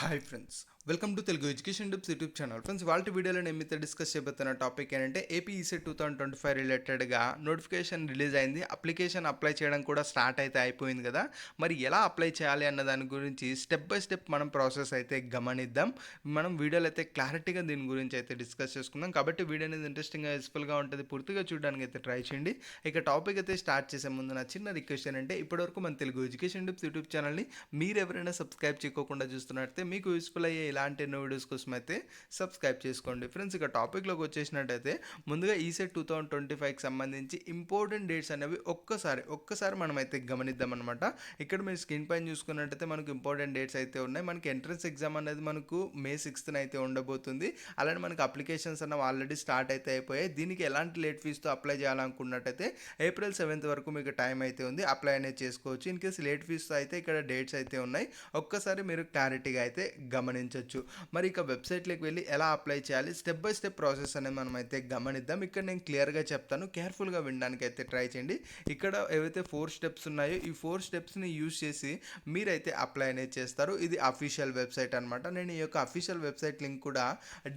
Hi friends, welcome to Telugu education tips YouTube channel. Friends, వాళ్ళ వీడియోలో నేను మీతో డిస్కస్ చేయబోతున్న టాపిక్ ఏంటంటే ఏపీ ఈసెట్ 2025 రిలేటెడ్గా నోటిఫికేషన్ రిలీజ్ అయింది. అప్లికేషన్ అప్లై చేయడం కూడా స్టార్ట్ అయితే అయిపోయింది కదా. మరి ఎలా అప్లై చేయాలి అన్న దాని గురించి స్టెప్ బై స్టెప్ మనం ప్రాసెస్ అయితే గమనిద్దాం. మనం వీడియోలో అయితే క్లారిటీగా దీని గురించి అయితే డిస్కస్ చేసుకుందాం. కాబట్టి వీడియో అనేది ఇంట్రెస్టింగ్గా యూస్ఫుల్గా ఉంటుంది, పూర్తిగా చూడడానికి అయితే ట్రై చేయండి. ఇక టాపిక్ అయితే స్టార్ట్ చేసే ముందు నా చిన్న రిక్వెస్ట్ ఏంటంటే ఇప్పటివరకు మన తెలుగు ఎడ్యుకేషన్ టిప్స్ యూట్యూబ్ ఛానల్ని మీరు ఎవరైనా సబ్స్క్రైబ్ చేయకుండా చూస్తున్నట్లయితే మీకు యూస్ఫుల్ అయ్యే ఇలాంటి ఎన్నో వీడియోస్ కోసం అయితే సబ్స్క్రైబ్ చేసుకోండి. ఫ్రెండ్స్, ఇక టాపిక్లోకి వచ్చేసినట్టయితే ముందుగా ఈసెట్ 2025కి సంబంధించి ఇంపార్టెంట్ డేట్స్ అనేవి ఒక్కసారి మనం అయితే గమనిద్దాం అనమాట. ఇక్కడ మీరు స్క్రీన్ పైన చూసుకున్నట్టయితే మనకు ఇంపార్టెంట్ డేట్స్ అయితే ఉన్నాయి. మనకి ఎంట్రన్స్ ఎగ్జామ్ అనేది మనకు May 6th అయితే ఉండబోతుంది. అలానే మనకు అప్లికేషన్స్ అన్నవి ఆల్రెడీ స్టార్ట్ అయితే అయిపోయాయి. దీనికి ఎలాంటి లేట్ ఫీజుతో అప్లై చేయాలనుకున్నట్టయితే April 7th వరకు మీకు టైం అయితే ఉంది, అప్లై అనేది చేసుకోవచ్చు. ఇన్ కేసు లేట్ ఫీజుతో అయితే ఇక్కడ డేట్స్ అయితే ఉన్నాయి. ఒక్కసారి మీరు క్లారిటీగా అయితే గమనించవచ్చు. మరి ఇక వెబ్సైట్లోకి వెళ్ళి ఎలా అప్లై చేయాలి, స్టెప్ బై స్టెప్ ప్రాసెస్ అనేది మనం అయితే గమనిద్దాం. ఇక్కడ నేను క్లియర్గా చెప్తాను, కేర్ఫుల్గా వినడానికి అయితే ట్రై చేయండి. ఇక్కడ ఏవైతే 4 స్టెప్స్ ఉన్నాయో ఈ 4 స్టెప్స్ని యూజ్ చేసి మీరైతే అప్లై అనేది చేస్తారు. ఇది అఫీషియల్ వెబ్సైట్ అనమాట. నేను ఈ యొక్క అఫీషియల్ వెబ్సైట్ లింక్ కూడా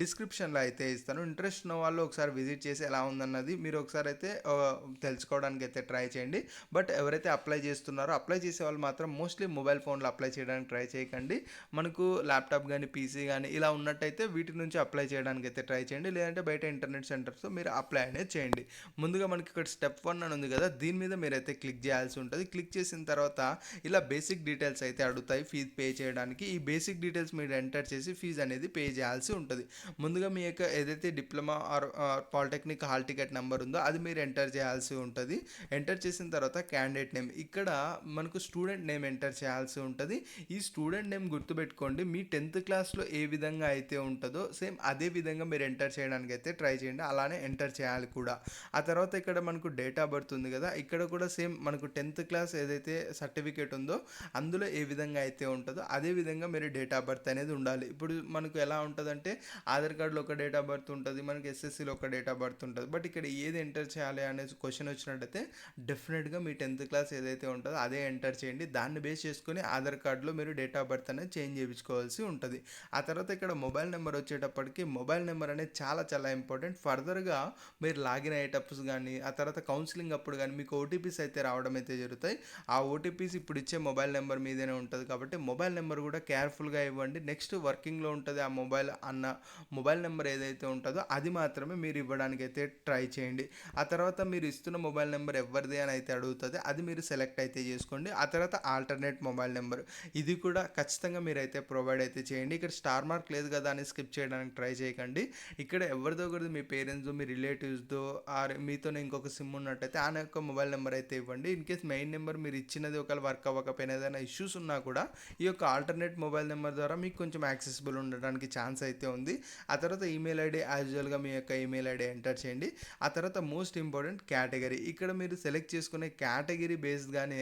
డిస్క్రిప్షన్లో అయితే ఇస్తాను. ఇంట్రెస్ట్ ఉన్న వాళ్ళు ఒకసారి విజిట్ చేసి ఎలా ఉందన్నది మీరు ఒకసారి అయితే తెలుసుకోవడానికి అయితే ట్రై చేయండి. బట్ ఎవరైతే అప్లై చేస్తున్నారో అప్లై చేసే వాళ్ళు మాత్రం మోస్ట్లీ మొబైల్ ఫోన్లో అప్లై చేయడానికి ట్రై చేయకండి. మనకు ల్యాప్టాప్ కానీ పీసీ కానీ ఇలా ఉన్నట్టయితే వీటి నుంచి అప్లై చేయడానికి అయితే ట్రై చేయండి. లేదంటే బయట ఇంటర్నెట్ సెంటర్స్లో మీరు అప్లై అనేది చేయండి. ముందుగా మనకి ఇక్కడ స్టెప్ 1 అని ఉంది కదా, దీని మీద మీరైతే క్లిక్ చేయాల్సి ఉంటుంది. క్లిక్ చేసిన తర్వాత ఇలా బేసిక్ డీటెయిల్స్ అయితే అడుగుతాయి ఫీజు పే చేయడానికి. ఈ బేసిక్ డీటెయిల్స్ మీరు ఎంటర్ చేసి ఫీజు అనేది పే చేయాల్సి ఉంటుంది. ముందుగా మీ యొక్క ఏదైతే diploma or polytechnic hall ticket number ఉందో అది మీరు ఎంటర్ చేయాల్సి ఉంటుంది. ఎంటర్ చేసిన తర్వాత క్యాండిడేట్ నేమ్, ఇక్కడ మనకు స్టూడెంట్ నేమ్ ఎంటర్ చేయాల్సి ఉంటుంది. ఈ స్టూడెంట్ నేమ్ గుర్తుపెట్టుకోండి, మీ 10th క్లాస్లో ఏ విధంగా అయితే ఉంటుందో సేమ్ అదే విధంగా మీరు ఎంటర్ చేయడానికి అయితే ట్రై చేయండి. అలానే ఎంటర్ చేయాలి కూడా. ఆ తర్వాత ఇక్కడ మనకు డేట్ ఆఫ్ బర్త్ ఉంది కదా, ఇక్కడ కూడా సేమ్ మనకు 10th క్లాస్ ఏదైతే సర్టిఫికేట్ ఉందో అందులో ఏ విధంగా అయితే ఉంటుందో అదే విధంగా మీరు డేట్ ఆఫ్ బర్త్ అనేది ఉండాలి. ఇప్పుడు మనకు ఎలా ఉంటుందంటే ఆధార్ కార్డులో ఒక డేట్ ఆఫ్ బర్త్ ఉంటుంది, మనకి ఎస్ఎస్సిలో ఒక డేట్ ఆఫ్ బర్త్ ఉంటుంది. బట్ ఇక్కడ ఏది ఎంటర్ చేయాలి అనే క్వశ్చన్ వచ్చినట్టయితే డెఫినెట్గా మీ 10th క్లాస్ ఏదైతే ఉంటుందో అదే ఎంటర్ చేయండి. దాన్ని బేస్ చేసుకుని ఆధార్ కార్డులో మీరు డేట్ ఆఫ్ బర్త్ అనేది చేంజ్ చేయించుకోవాల్సి ఉంటుంది. ఆ తర్వాత ఇక్కడ మొబైల్ నెంబర్ వచ్చేటప్పటికి మొబైల్ నెంబర్ అనేది చాలా ఇంపార్టెంట్. ఫర్దర్గా మీరు లాగిన్ అయ్యేటప్పుడు కానీ ఆ తర్వాత కౌన్సిలింగ్ అప్పుడు కానీ మీకు ఓటీపీస్ అయితే రావడం అయితే జరుగుతాయి. ఆ ఓటీపీస్ ఇప్పుడు ఇచ్చే మొబైల్ నెంబర్ మీదనే ఉంటుంది. కాబట్టి మొబైల్ నెంబర్ కూడా కేర్ఫుల్గా ఇవ్వండి. నెక్స్ట్ వర్కింగ్లో ఉంటుంది ఆ మొబైల్ నెంబర్ ఏదైతే ఉంటుందో అది మాత్రమే మీరు ఇవ్వడానికి అయితే ట్రై చేయండి. ఆ తర్వాత మీరు ఇస్తున్న మొబైల్ నెంబర్ ఎవరిది అని అయితే అడుగుతుంది, అది మీరు సెలెక్ట్ అయితే చేసుకోండి. ఆ తర్వాత ఆల్టర్నేట్ మొబైల్ నెంబర్, ఇది కూడా ఖచ్చితంగా మీరైతే ప్రొవైడ్ అయితే చేయండి. ఇక్కడ స్టార్ మార్క్ లేదు కదా అని స్కిప్ చేయడానికి ట్రై చేయకండి. ఇక్కడ ఎవరిదో ఒకరిది మీ పేరెంట్స్తో మీ రిలేటివ్స్తో ఆర్ మీతోనే ఇంకొక సిమ్ ఉన్నట్టయితే ఆ యొక్క మొబైల్ నెంబర్ అయితే ఇవ్వండి. ఇన్ కేస్ మెయిన్ నెంబర్ మీరు ఇచ్చినది ఒకవేళ వర్క్ అవ్వకపోయినా ఏదైనా ఇష్యూస్ ఉన్నా కూడా ఈ యొక్క ఆల్టర్నేట్ మొబైల్ నెంబర్ ద్వారా మీకు కొంచెం యాక్సెసిబుల్ ఉండడానికి ఛాన్స్ అయితే ఉంది. ఆ తర్వాత ఈమెయిల్ ఐడి యాజువల్గా మీ యొక్క ఈమెయిల్ ఐడి ఎంటర్ చేయండి. ఆ తర్వాత మోస్ట్ ఇంపార్టెంట్ కేటగిరీ, ఇక్కడ మీరు సెలెక్ట్ చేసుకునే కేటగిరీ బేస్డ్గానే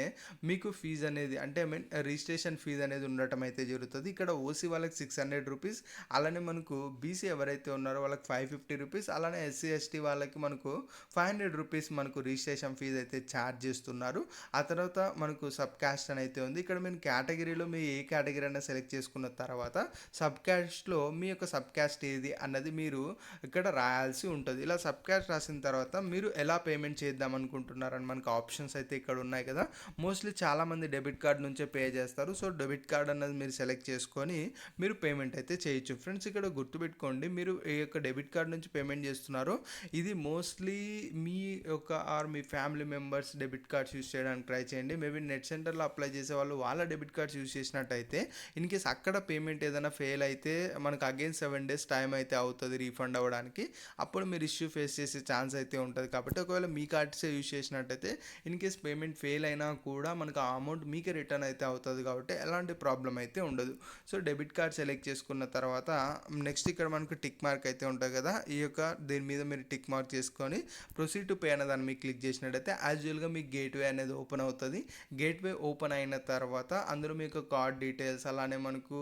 మీకు ఫీజు అనేది అంటే రిజిస్ట్రేషన్ ఫీజు అనేది ఉండటం అయితే జరుగుతుంది. ఇక్కడ ఓసీ వాళ్ళకి 600 రూపీస్, అలానే మనకు బీసీ ఎవరైతే ఉన్నారో వాళ్ళకి 550 రూపీస్, అలానే ఎస్సీ ఎస్టీ వాళ్ళకి మనకు 500 రూపీస్ మనకు రిజిస్ట్రేషన్ ఫీజు అయితే ఛార్జ్ చేస్తున్నారు. ఆ తర్వాత మనకు సబ్ క్యాస్ట్ అని అయితే ఉంది. ఇక్కడ మీరు కేటగిరీలో మీ ఏ కేటగిరీ అయినా సెలెక్ట్ చేసుకున్న తర్వాత సబ్ క్యాస్ట్లో మీ యొక్క సబ్ క్యాస్ట్ ఏది అన్నది మీరు ఇక్కడ రాయాల్సి ఉంటుంది. ఇలా సబ్ క్యాస్ట్ రాసిన తర్వాత మీరు ఎలా పేమెంట్ చేద్దాం అనుకుంటున్నారని మనకు ఆప్షన్స్ అయితే ఇక్కడ ఉన్నాయి కదా. మోస్ట్లీ చాలామంది డెబిట్ కార్డ్ నుంచే పే చేస్తారు. సో డెబిట్ కార్డ్ అన్నది మీరు సెలెక్ట్ చేసుకొని మీరు పేమెంట్ అయితే చేయొచ్చు. ఫ్రెండ్స్, ఇక్కడ గుర్తుపెట్టుకోండి, మీరు ఏ యొక్క డెబిట్ కార్డ్ నుంచి పేమెంట్ చేస్తున్నారో ఇది మోస్ట్లీ మీ యొక్క ఆర్ మీ family members debit cards use చేయడానికి ట్రై చేయండి. మేబీ నెట్ సెంటర్లో అప్లై చేసే వాళ్ళు వాళ్ళ డెబిట్ కార్డ్స్ యూస్ చేసినట్టయితే ఇన్ కేస్ అక్కడ పేమెంట్ ఏదైనా ఫెయిల్ అయితే మనకు అగైన్ 7 days టైం అయితే అవుతుంది రీఫండ్ అవ్వడానికి. అప్పుడు మీరు ఇష్యూ ఫేస్ చేసే ఛాన్స్ అయితే ఉంటుంది. కాబట్టి ఒకవేళ మీ కార్డ్సే యూస్ చేసినట్టయితే ఇన్ కేస్ పేమెంట్ ఫెయిల్ అయినా కూడా మనకు ఆ అమౌంట్ మీకే రిటర్న్ అయితే అవుతుంది. కాబట్టి ఎలాంటి ప్రాబ్లం అయితే ఉండదు. సో డెబిట్ కార్డ్ సెలెక్ట్ చేసుకున్న తర్వాత నెక్స్ట్ ఇక్కడ మనకు టిక్ మార్క్ అయితే ఉంటుంది కదా, ఈ యొక్క దీని మీద మీరు టిక్ మార్క్ చేసుకొని ప్రొసీడ్ టు పే అనే దాన్ని మీకు క్లిక్ చేసినట్టయితే యాజువల్గా మీకు గేట్వే అనేది ఓపెన్ అవుతుంది. గేట్వే ఓపెన్ అయిన తర్వాత అందులో మీకు కార్డ్ డీటెయిల్స్ అలానే మనకు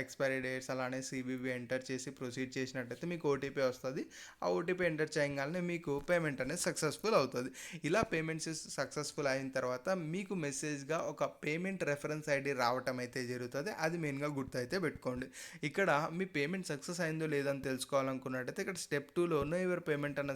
ఎక్స్పైరీ డేట్స్ అలానే సివివి ఎంటర్ చేసి ప్రొసీడ్ చేసినట్టయితే మీకు ఓటీపీ వస్తుంది. ఆ ఓటీపీ ఎంటర్ చేయగానే మీకు పేమెంట్ అనేది సక్సెస్ఫుల్ అవుతుంది. ఇలా పేమెంట్స్ సక్సెస్ఫుల్ అయిన తర్వాత మీకు మెసేజ్గా ఒక పేమెంట్ రెఫరెన్స్ ఐడి రావటం అయితే జరుగుతుంది. అది మెయిన్గా గుర్తు అయితే పెట్టుకోండి. చేసుకోండి. ఇక్కడ మీ పేమెంట్ సక్సెస్ అయిందో లేదని తెలుసుకోవాలనుకున్నట్టయితే ఇక్కడ స్టెప్ 2లో నో యువర్ పేమెంట్ అన్న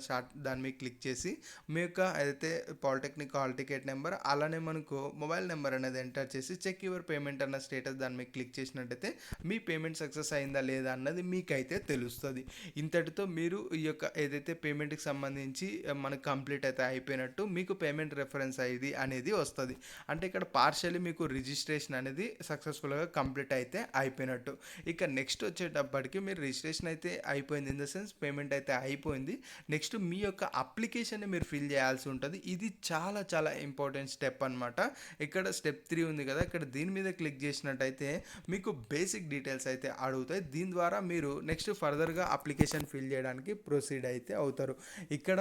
దాని మీద క్లిక్ చేసి మీ యొక్క ఏదైతే పాలిటెక్నిక్ హాల్ టికెట్ నెంబర్ అలానే మనకు మొబైల్ నెంబర్ అనేది ఎంటర్ చేసి చెక్ యువర్ పేమెంట్ అన్న స్టేటస్ దాని మీద క్లిక్ చేసినట్టయితే మీ పేమెంట్ సక్సెస్ అయిందా లేదా అన్నది మీకైతే తెలుస్తుంది. ఇంతటితో మీరు ఈ యొక్క ఏదైతే పేమెంట్కి సంబంధించి మనకు కంప్లీట్ అయితే అయిపోయినట్టు మీకు పేమెంట్ రెఫరెన్స్ ఐడి అనేది వస్తుంది. అంటే ఇక్కడ పార్షియల్లీ మీకు రిజిస్ట్రేషన్ అనేది సక్సెస్ఫుల్గా కంప్లీట్ అయితే అయిపోయినట్టు. ఇక నెక్స్ట్ వచ్చేటప్పటికి మీరు రిజిస్ట్రేషన్ అయితే అయిపోయింది, ఇన్ ద సెన్స్ పేమెంట్ అయితే అయిపోయింది. నెక్స్ట్ మీ యొక్క అప్లికేషన్ని మీరు ఫిల్ చేయాల్సి ఉంటుంది. ఇది చాలా చాలా ఇంపార్టెంట్ స్టెప్ అనమాట. ఇక్కడ స్టెప్ 3 ఉంది కదా, ఇక్కడ దీని మీద క్లిక్ చేసినట్టయితే మీకు బేసిక్ డీటెయిల్స్ అయితే అడుగుతాయి. దీని ద్వారా మీరు నెక్స్ట్ ఫర్దర్గా అప్లికేషన్ ఫిల్ చేయడానికి ప్రొసీడ్ అయితే అవుతారు. ఇక్కడ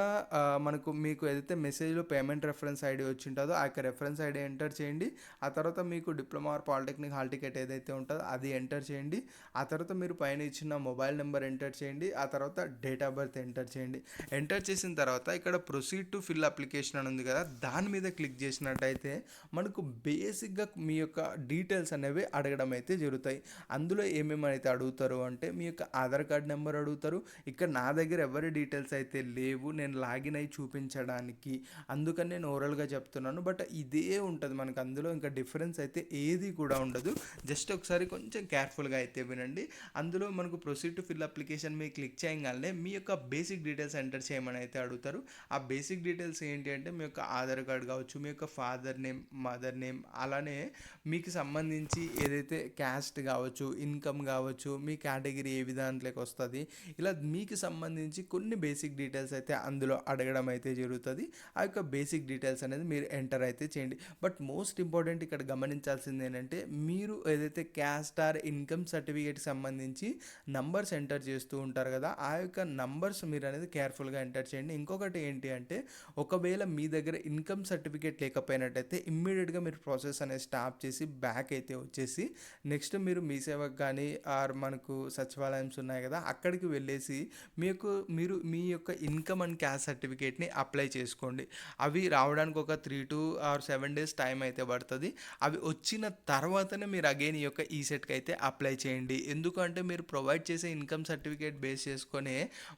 మీకు ఏదైతే మెసేజ్లో పేమెంట్ రెఫరెన్స్ ఐడి వచ్చి ఉంటుందో ఆ యొక్క రెఫరెన్స్ ఐడి ఎంటర్ చేయండి. ఆ తర్వాత మీకు diploma or polytechnic hall ticket ఏదైతే ఉంటుందో అది ఎంటర్ చేయండి. ఆ తర్వాత మీరు పైన ఇచ్చిన మొబైల్ నెంబర్ ఎంటర్ చేయండి. ఆ తర్వాత డేట్ ఆఫ్ బర్త్ ఎంటర్ చేయండి. ఎంటర్ చేసిన తర్వాత ఇక్కడ ప్రొసీడ్ టు ఫిల్ అప్లికేషన్ అని ఉంది కదా, దాని మీద క్లిక్ చేసినట్టయితే మనకు బేసిక్గా మీ యొక్క డీటెయిల్స్ అనేవి అడగడం అయితే జరుగుతాయి. అందులో ఏమేమి అయితే అడుగుతారు అంటే మీ యొక్క ఆధార్ కార్డ్ నెంబర్ అడుగుతారు. ఇక్కడ నా దగ్గర ఎవరి డీటెయిల్స్ అయితే లేవు, నేను లాగిన్ అయి చూపించడానికి, అందుకని నేను ఓవరాల్గా చెప్తున్నాను. బట్ ఇదే ఉంటుంది మనకు, అందులో ఇంకా డిఫరెన్స్ అయితే ఏది కూడా ఉండదు. జస్ట్ ఒకసారి కొంచెం కేర్ఫుల్గా అయితే వినండి. అందులో మనకు ప్రొసీడ్ టు ఫిల్ అప్లికేషన్ మీద క్లిక్ చేయగానే మీ యొక్క బేసిక్ డీటెయిల్స్ ఎంటర్ చేయమని అయితే అడుగుతారు. ఆ బేసిక్ డీటెయిల్స్ ఏంటి అంటే మీ యొక్క ఆధార్ కార్డ్ కావచ్చు, మీ యొక్క ఫాదర్ నేమ్, మదర్ నేమ్, అలానే మీకు సంబంధించి ఏదైతే క్యాస్ట్ కావచ్చు, ఇన్కమ్ కావచ్చు, మీ కేటగిరీ ఏ విధానంలోకి వస్తుంది, ఇలా మీకు సంబంధించి కొన్ని బేసిక్ డీటెయిల్స్ అయితే అందులో అడగడం అయితే జరుగుతుంది. ఆ యొక్క బేసిక్ డీటెయిల్స్ అనేది మీరు ఎంటర్ అయితే చేయండి. బట్ మోస్ట్ ఇంపార్టెంట్ ఇక్కడ గమనించాల్సింది ఏంటంటే మీరు ఏదైతే క్యాస్ట్ ఆర్ ఇన్కమ్ సర్టిఫికేట్కి సంబంధించి నంబర్స్ ఎంటర్ చేస్తూ ఉంటారు కదా, ఆ యొక్క నంబర్స్ మీరు అనేది కేర్ఫుల్గా ఎంటర్ చేయండి. ఇంకొకటి ఏంటి అంటే ఒకవేళ మీ దగ్గర ఇన్కమ్ సర్టిఫికేట్ లేకపోయినట్టయితే ఇమ్మీడియట్గా మీరు ప్రాసెస్ అనేది స్టాప్ చేసి బ్యాక్ అయితే వచ్చేసి నెక్స్ట్ మీరు మీ సేవకు కానీ ఆర్ మనకు సచివాలయంస్ ఉన్నాయి కదా అక్కడికి వెళ్ళేసి మీరు మీ యొక్క ఇన్కమ్ అండ్ క్యాస్ట్ సర్టిఫికేట్ని అప్లై చేసుకోండి. అవి రావడానికి ఒక 3 to 7 days టైం అయితే పడుతుంది. అవి వచ్చిన తర్వాతనే మీరు అగైన్ ఈ యొక్క ఈసెట్కి అయితే అప్లై చేయండి. ఎందుకంటే మీరు ప్రొవైడ్ చేసే ఇన్కమ్ సర్టిఫికేట్ బేస్ చేసుకొని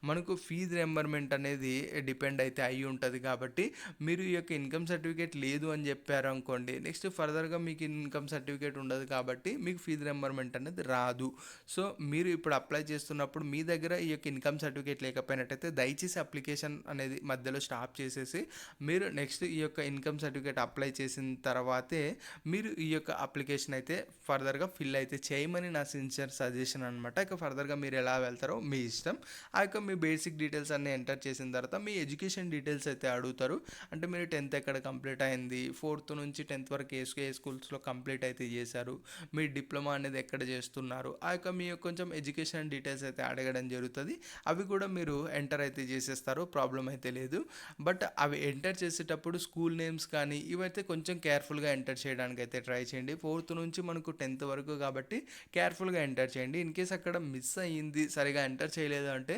మనకు ఫీజు రింబర్స్మెంట్ అనేది డిపెండ్ అయితే అయ్యి ఉంటుంది. కాబట్టి మీరు ఈ యొక్క ఇన్కమ్ సర్టిఫికేట్ లేదు అని చెప్పారు అనుకోండి, నెక్స్ట్ ఫర్దర్గా మీకు ఇన్కమ్ సర్టిఫికేట్ ఉండదు కాబట్టి మీకు ఫీజు రింబర్స్మెంట్ అనేది రాదు. సో మీరు ఇప్పుడు అప్లై చేస్తున్నప్పుడు మీ దగ్గర ఈ యొక్క ఇన్కమ్ సర్టిఫికేట్ లేకపోయినట్టయితే దయచేసి అప్లికేషన్ అనేది మధ్యలో స్టాప్ చేసేసి మీరు నెక్స్ట్ ఈ యొక్క ఇన్కమ్ సర్టిఫికేట్ అప్లై చేసిన తర్వాతే మీరు ఈ యొక్క అప్లికేషన్ అయితే ఫర్దర్గా ఫిల్ అయితే చేయమని నా సిన్సియర్ సజెషన్ అనమాట. ఇక ఫర్దర్గా మీరు ఎలా వెళ్తారో మీ ఇష్టం. ఆ యొక్క మీ బేసిక్ డీటెయిల్స్ అన్నీ ఎంటర్ చేసిన తర్వాత మీ ఎడ్యుకేషన్ డీటెయిల్స్ అయితే అడుగుతారు. అంటే మీరు 10th ఎక్కడ కంప్లీట్ అయింది, 4th నుంచి 10th వరకు ఏ స్కూల్స్లో కంప్లీట్ అయితే చేశారు, మీ డిప్లొమా అనేది ఎక్కడ చేస్తున్నారు, ఆ యొక్క మీ కొంచెం ఎడ్యుకేషన్ డీటెయిల్స్ అయితే అడగడం జరుగుతుంది. అవి కూడా మీరు ఎంటర్ అయితే చేసేస్తారు, ప్రాబ్లం అయితే లేదు. బట్ అవి ఎంటర్ చేసేటప్పుడు స్కూల్ నేమ్స్ కానీ ఇవైతే కొంచెం కేర్ఫుల్గా ఎంటర్ చేయడానికి అయితే ట్రై చేయండి. 4th నుంచి మనకు 10th వరకు కాబట్టి కేర్ఫుల్గా ఎంటర్ చేయండి. ఇన్ కేస్ అక్కడ మిస్ అయ్యింది, సరిగా ఎంటర్ చేయలేదు అంటే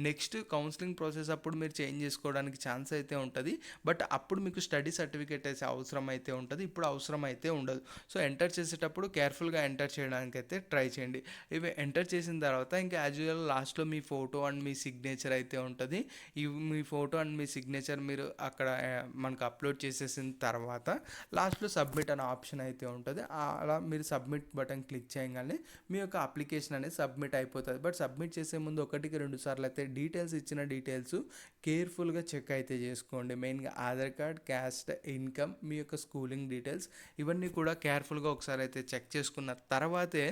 నెక్స్ట్ కౌన్సిలింగ్ ప్రాసెస్ అప్పుడు మీరు చేంజ్ చేసుకోవడానికి ఛాన్స్ అయితే ఉంటుంది. బట్ అప్పుడు మీకు స్టడీ సర్టిఫికేట్ అయితే అవసరం అయితే ఉంటుంది, ఇప్పుడు అవసరం అయితే ఉండదు. సో ఎంటర్ చేసేటప్పుడు కేర్ఫుల్గా ఎంటర్ చేయడానికి అయితే ట్రై చేయండి. ఇవి ఎంటర్ చేసిన తర్వాత ఇంకా యాజ్ యూజువల్ లాస్ట్లో మీ ఫోటో అండ్ మీ సిగ్నేచర్ అయితే ఉంటుంది. మీ ఫోటో అండ్ మీ సిగ్నేచర్ మీరు అక్కడ మనకు అప్లోడ్ చేసేసిన తర్వాత లాస్ట్లో సబ్మిట్ అనే ఆప్షన్ అయితే ఉంటుంది. అలా మీరు సబ్మిట్ బటన్ క్లిక్ చేయగానే మీ యొక్క అప్లికేషన్ అనేది సబ్మిట్ అయిపోతుంది. బట్ సబ్మిట్ చేసే ముందు 1-2 సార్లు అయితే ఇచ్చిన డీటెయిల్స్ కేర్ఫుల్గా చెక్ అయితే చేసుకోండి. మెయిన్గా ఆధార్ కార్డ్, క్యాస్ట్, ఇన్కమ్, మీ యొక్క స్కూలింగ్ డీటెయిల్స్ ఇవన్నీ కూడా కేర్ఫుల్గా ఒకసారి అయితే చెక్ చేసుకున్న తర్వాతే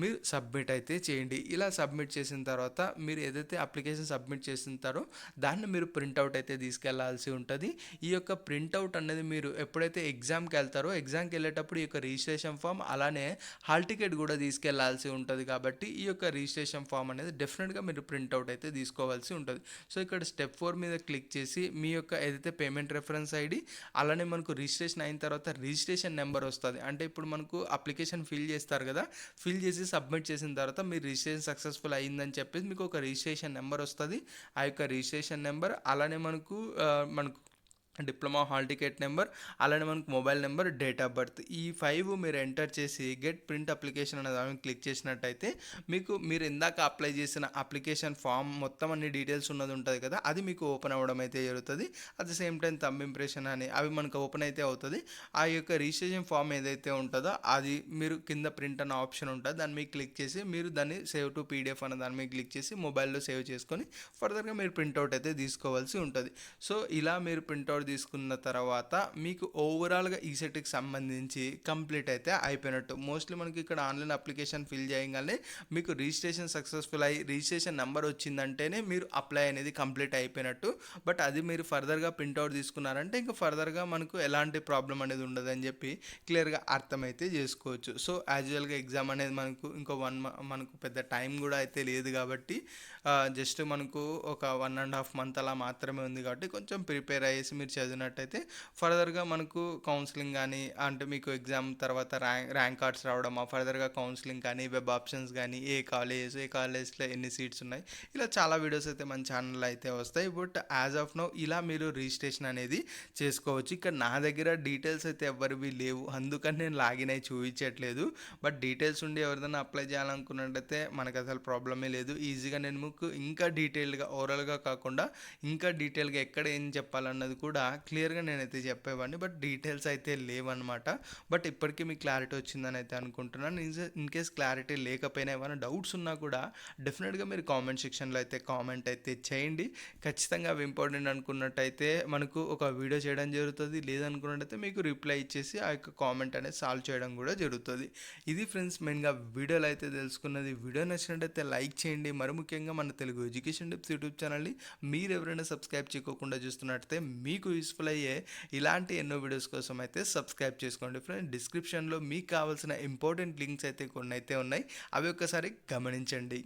మీరు సబ్మిట్ అయితే చేయండి. ఇలా సబ్మిట్ చేసిన తర్వాత మీరు ఏదైతే అప్లికేషన్ సబ్మిట్ చేస్తుంటారో దాన్ని మీరు ప్రింట్అవుట్ అయితే తీసుకెళ్లాల్సి ఉంటుంది. ఈ యొక్క ప్రింట్అవుట్ అనేది మీరు ఎప్పుడైతే ఎగ్జామ్కి వెళ్తారో ఎగ్జామ్కి వెళ్ళేటప్పుడు ఈ యొక్క రిజిస్ట్రేషన్ ఫామ్ అలానే హాల్ టికెట్ కూడా తీసుకెళ్లాల్సి ఉంటుంది. కాబట్టి ఈ యొక్క రిజిస్ట్రేషన్ ఫామ్ అనేది డెఫినెట్గా మీరు ప్రింట్అవుట్ అయితే తీసుకోవాల్సి ఉంటుంది. సో ఇక్కడ స్టెప్ 4 మీద క్లిక్ చేసి మీ యొక్క ఏదైతే పేమెంట్ రెఫరెన్స్ ఐడి అలానే మనకు రిజిస్ట్రేషన్ అయిన తర్వాత రిజిస్ట్రేషన్ నెంబర్ వస్తుంది. అంటే ఇప్పుడు మనకు అప్లికేషన్ ఫిల్ చేస్తారు కదా, ఫిల్ చేసి సబ్మిట్ చేసిన తర్వాత మీ రిజిస్ట్రేషన్ సక్సెస్ఫుల్ అయిందని చెప్పేసి మీకు ఒక రిజిస్ట్రేషన్ నెంబర్ వస్తుంది. ఆ యొక్క రిజిస్ట్రేషన్ నెంబర్ అలానే మనకు డిప్లొమా హాల్ టికెట్ నెంబర్, అలానే మనకు mobile number, date of birth. ఈ 5 మీరు ఎంటర్ చేసి గెట్ ప్రింట్ అప్లికేషన్ అనే దాని మీద క్లిక్ చేసినట్టయితే మీకు మీరు ఇందాక అప్లై చేసిన అప్లికేషన్ ఫామ్ మొత్తం అన్ని డీటెయిల్స్ ఉన్నది ఉంటుంది కదా, అది మీకు ఓపెన్ అవ్వడం అయితే జరుగుతుంది. At the same time thumb impression అని అవి మనకు ఓపెన్ అయితే అవుతుంది. ఆ యొక్క రిజిస్ట్రేషన్ ఫామ్ ఏదైతే ఉంటుందో అది మీరు కింద ప్రింట్ అన్న ఆప్షన్ ఉంటుంది, దాన్ని మీకు క్లిక్ చేసి మీరు దాన్ని సేవ్ టు పీడిఎఫ్ అన్న దాని మీద క్లిక్ చేసి మొబైల్లో సేవ్ చేసుకొని ఫర్దర్గా మీరు ప్రింట్అవుట్ అయితే తీసుకోవాల్సి ఉంటుంది. సో ఇలా మీరు ప్రింట్అవుట్ తీసుకున్న తర్వాత మీకు ఓవరాల్గా ఈసెట్కి సంబంధించి కంప్లీట్ అయితే అయిపోయినట్టు. మోస్ట్లీ మనకి ఇక్కడ ఆన్లైన్ అప్లికేషన్ ఫిల్ చేయగానే మీకు రిజిస్ట్రేషన్ సక్సెస్ఫుల్ అయ్యి రిజిస్ట్రేషన్ నెంబర్ వచ్చిందంటేనే మీరు అప్లై అనేది కంప్లీట్ అయిపోయినట్టు. బట్ అది మీరు ఫర్దర్గా ప్రింట్అవుట్ తీసుకున్నారంటే ఇంకా ఫర్దర్గా మనకు ఎలాంటి ప్రాబ్లం అనేది ఉండదని చెప్పి క్లియర్గా అర్థమైతే చేసుకోవచ్చు. సో యాజువల్గా ఎగ్జామ్ అనేది మనకు ఇంకో మనకు పెద్ద టైం కూడా అయితే లేదు కాబట్టి జస్ట్ మనకు ఒక 1.5 మంత్ అలా మాత్రమే ఉంది కాబట్టి కొంచెం ప్రిపేర్ అయ్యేసి మీరు చదివినట్టయితే ఫర్దర్గా మనకు కౌన్సిలింగ్ కానీ, అంటే మీకు ఎగ్జామ్ తర్వాత ర్యాంక్ కార్డ్స్ రావడం, ఫర్దర్గా కౌన్సిలింగ్ కానీ, వెబ్ ఆప్షన్స్ కానీ, ఏ కాలేజ్లో ఎన్ని సీట్స్ ఉన్నాయి, ఇలా చాలా వీడియోస్ అయితే మన ఛానల్లో అయితే వస్తాయి. బట్ యాజ్ ఆఫ్ నౌ ఇలా మీరు రిజిస్ట్రేషన్ అనేది చేసుకోవచ్చు. ఇక్కడ నా దగ్గర డీటెయిల్స్ అయితే ఎవరివి లేవు, అందుకని నేను లాగిన్ అయి చూపించట్లేదు. బట్ డీటెయిల్స్ ఉండి ఎవరిదైనా అప్లై చేయాలనుకున్నట్టయితే మనకు అసలు ప్రాబ్లమే లేదు. ఈజీగా నేను మీకు ఇంకా డీటెయిల్డ్గా ఓవరాల్గా కాకుండా ఇంకా డీటెయిల్గా ఎక్కడ ఏం చెప్పాలన్నది కూడా క్లియర్గా నేనైతే చెప్పేవాడిని. బట్ డీటెయిల్స్ అయితే లేవన్నమాట. బట్ ఇప్పటికీ మీకు క్లారిటీ వచ్చిందని అయితే అనుకుంటున్నాను. ఇన్ కేస్ క్లారిటీ లేకపోయినా ఏమైనా డౌట్స్ ఉన్నా కూడా డెఫినెట్గా మీరు కామెంట్ సెక్షన్లో అయితే కామెంట్ అయితే చేయండి. ఖచ్చితంగా అవి ఇంపార్టెంట్ అనుకున్నట్టయితే మనకు ఒక వీడియో చేయడం జరుగుతుంది, లేదనుకున్నట్టయితే మీకు రిప్లై ఇచ్చేసి ఆ యొక్క కామెంట్ అనేది సాల్వ్ చేయడం కూడా జరుగుతుంది. ఇది ఫ్రెండ్స్ మెయిన్గా వీడియోలో అయితే తెలుసుకున్నది. వీడియో నచ్చినట్టయితే లైక్ చేయండి. మరి ముఖ్యంగా మన తెలుగు ఎడ్యుకేషన్ టిప్స్ యూట్యూబ్ ఛానల్ని మీరు ఎవరైనా సబ్స్క్రైబ్ చేయకుండా చూస్తున్నట్టయితే మీకు యూస్ఫుల్ అయ్యే ఇలాంటి ఎన్నో వీడియోస్ కోసం అయితే సబ్స్క్రైబ్ చేసుకోండి ఫ్రెండ్స్. డిస్క్రిప్షన్లో మీకు కావాల్సిన ఇంపార్టెంట్ లింక్స్ అయితే కొన్ని అయితే ఉన్నాయి, అవి ఒక్కసారి గమనించండి.